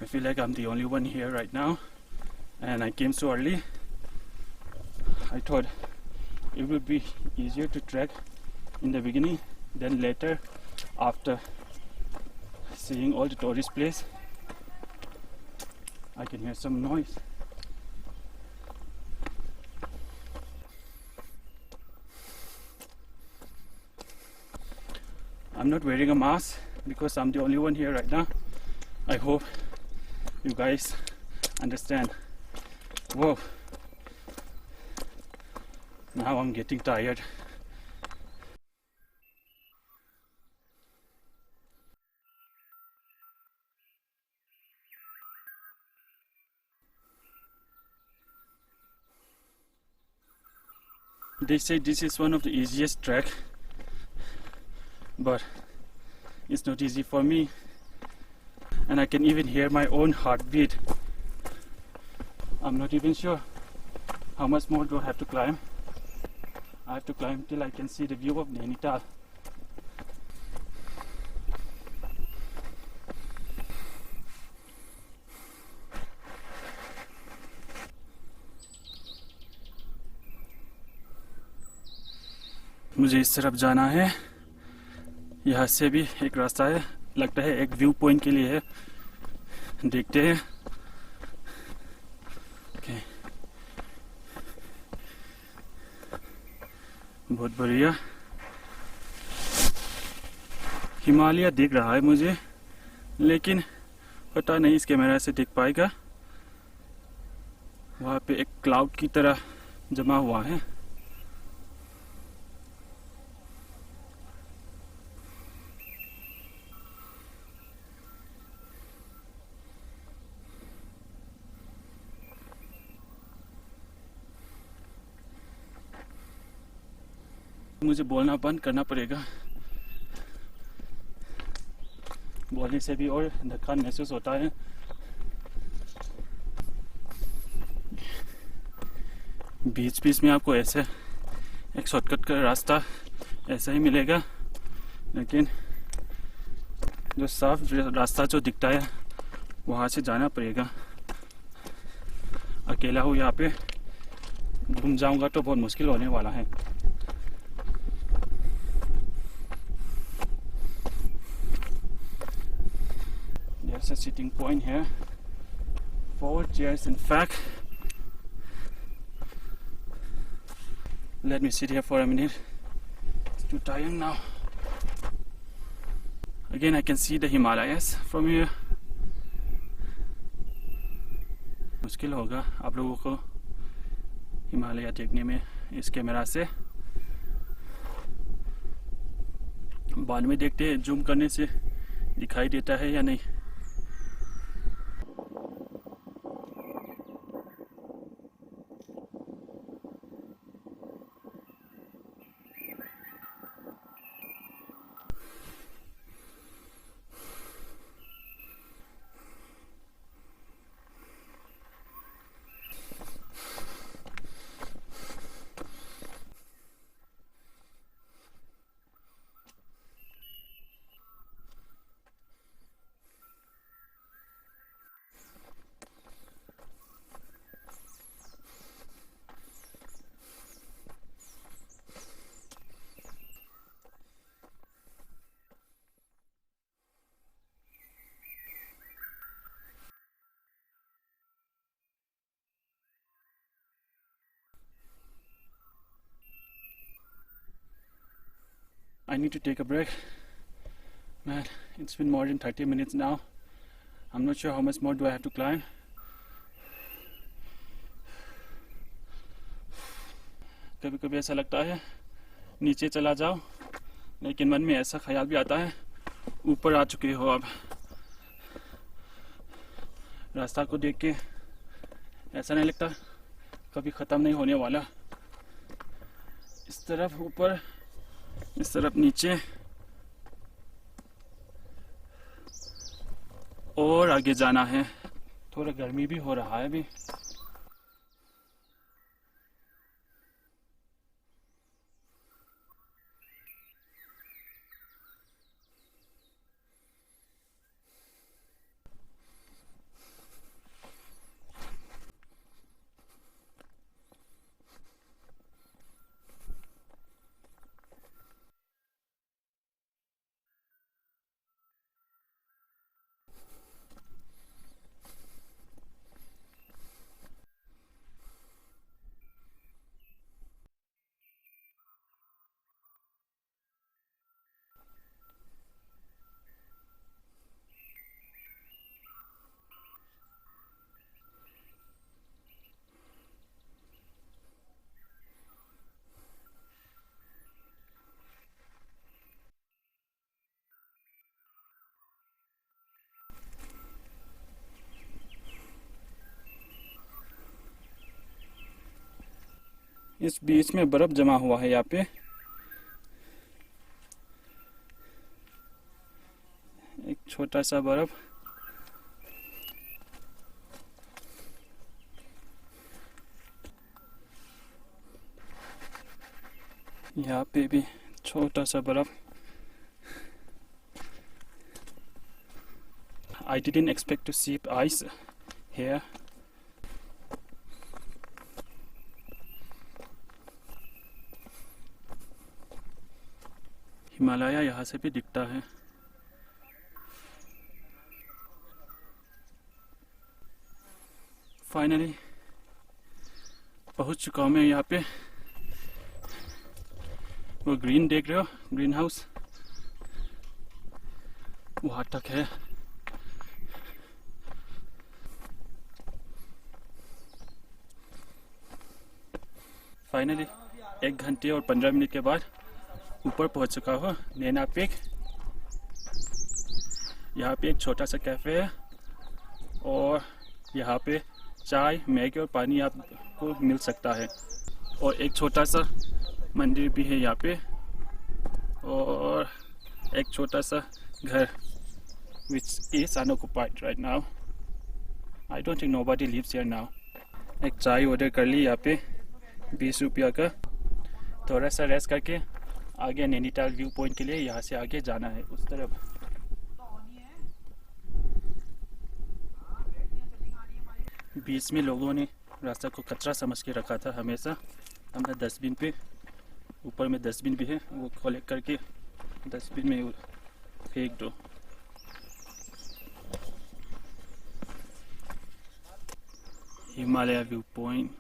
feel like I'm the only one here right now, and I came so early. I thought it would be easier to trek in the beginning than later after seeing all the tourist place. I can hear some noise. I'm not wearing a mask because I'm the only one here right now. I hope you guys understand. Whoa. Now I'm getting tired. They say this is one of the easiest trek, but it's not easy for me, and I can even hear my own heartbeat. I'm not even sure how much more do I have to climb. I have to climb till I can see the view of Nainital. मुझे इस तरफ जाना है। यहाँ से भी एक रास्ता है, लगता है एक व्यू पॉइंट के लिए है। देखते हैं। okay. बहुत बढ़िया। हिमालय दिख रहा है मुझे, लेकिन पता नहीं इस कैमरा से दिख पाएगा। वहाँ पे एक क्लाउड की तरह जमा हुआ है। मुझे बोलना बंद करना पड़ेगा, बोलने से भी और धक्का महसूस होता है। बीच बीच में आपको ऐसे एक शॉर्टकट का रास्ता ऐसा ही मिलेगा, लेकिन जो साफ रास्ता जो दिखता है वहाँ से जाना पड़ेगा। अकेला हूँ यहाँ पे, घूम जाऊँगा तो बहुत मुश्किल होने वाला है। There's a sitting point here, 4 chairs in fact. Let me sit here for a minute. It's too tiring now. Again, I can see the Himalayas from here. मुश्किल होगा आप लोगों को हिमालय देखने में इस कैमरा से। बाद में देखते हैं जूम करने से दिखाई देता है या नहीं। I need to take a break. Man, it's been more than 30 minutes now. I'm not sure how much more do I have to climb. कभी कभी ऐसा लगता है नीचे चला जाओ, लेकिन मन में ऐसा ख्याल भी आता है ऊपर आ चुके हो अब। रास्ता को देख के ऐसा नहीं लगता कभी ख़त्म नहीं होने वाला। इस तरफ ऊपर, इस तरफ नीचे, और आगे जाना है। थोड़ा गर्मी भी हो रहा है अभी। इस बीच में बर्फ जमा हुआ है यहाँ पे। एक छोटा सा बर्फ। यहाँ पे भी छोटा सा बर्फ। I didn't expect to see ice here. Himalaya यहाँ से भी दिखता है। फाइनली पहुँच चुका हूँ मैं यहाँ पे। वो ग्रीन देख रहे हो, ग्रीन हाउस, वहाँ तक है। फाइनली 1 घंटे और 15 मिनट के बाद ऊपर पहुंच चुका हूँ, नैना पीक। यहाँ पे एक छोटा सा कैफ़े है और यहाँ पे चाय, मैगी और पानी आपको मिल सकता है। और एक छोटा सा मंदिर भी है यहाँ पे, और एक छोटा सा घर which is unoccupied right now. I don't think nobody lives here now. एक चाय ऑर्डर कर ली यहाँ पे 20 रुपया का। थोड़ा सा रेस्ट करके आगे नैनीताल व्यू पॉइंट के लिए यहाँ से आगे जाना है उस तरफ। बीच में लोगों ने रास्ता को कचरा समझ के रखा था हमेशा। हमने डस्टबिन पे, ऊपर में डस्टबिन भी है, वो कलेक्ट करके डस्टबिन में फेंक दो। Himalaya view point.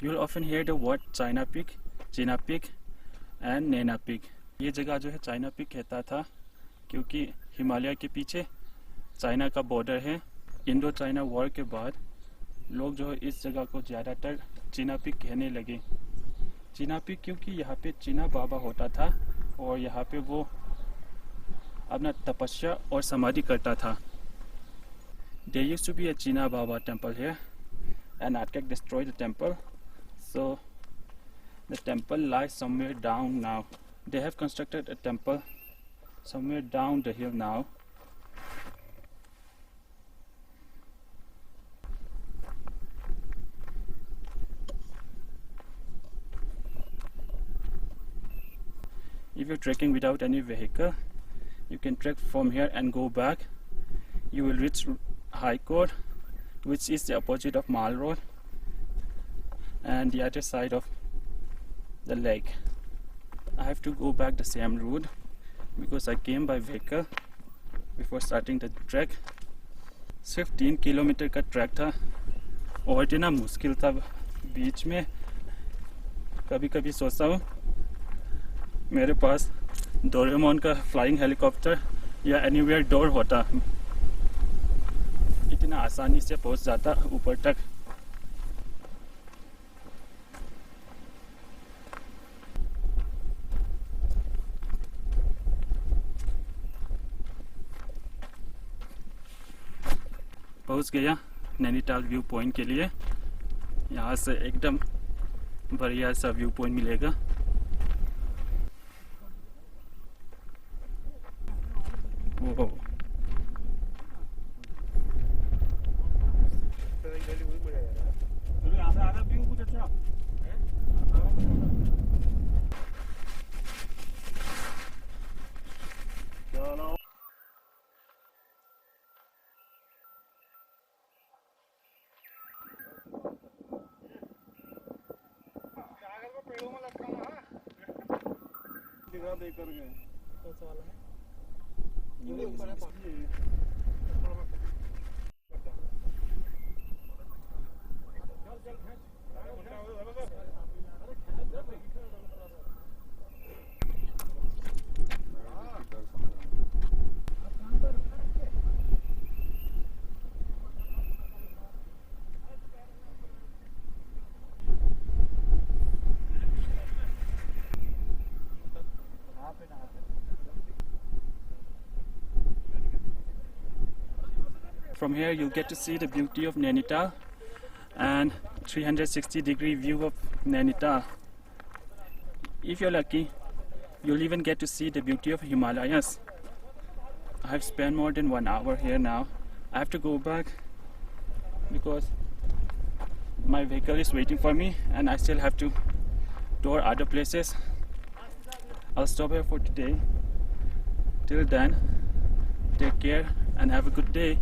You will often hear the word China Peak, China Peak and Naina Peak. ये जगह जो है चाइना पीक कहता था क्योंकि हिमालय के पीछे चाइना का बॉर्डर है। इंडो चाइना वॉर के बाद लोग जो है इस जगह को ज़्यादातर चीना पीक कहने लगे। चीना पीक क्योंकि यहाँ पे चीना बाबा होता था और यहाँ पे वो अपना तपस्या और समाधि करता था। There used to be a China Baba temple here, and earthquake destroyed the temple. So the temple lies somewhere down now. They have constructed a temple somewhere down the hill now. If you're trekking without any vehicle, you can trek from here and go back. You will reach High Court, which is the opposite of Mall Road and the other side of the lake. I have to go back the same route because I came by vehicle before starting the trek. सिर्फ 3 kilometre का track था और इतना मुश्किल था। बीच में कभी कभी सोचता हूँ मेरे पास डोरेमोन का फ्लाइंग हेलीकॉप्टर या एनीवेयर डोर होता, इतना आसानी से पहुँच जाता ऊपर तक। पहुँच गया नैनीताल व्यू पॉइंट के लिए। यहाँ से एकदम बढ़िया सा व्यू पॉइंट मिलेगा। ओह हीरा देकर गए। कौन सा वाला है? ये ऊपर है पानी। From here you'll get to see the beauty of Nainital and 360-degree view of Nainital. If you're lucky, you'll even get to see the beauty of Himalayas. I have spent more than 1 hour here now. I have to go back because my vehicle is waiting for me and I still have to tour other places. I'll stop here for today. Till then, take care and have a good day.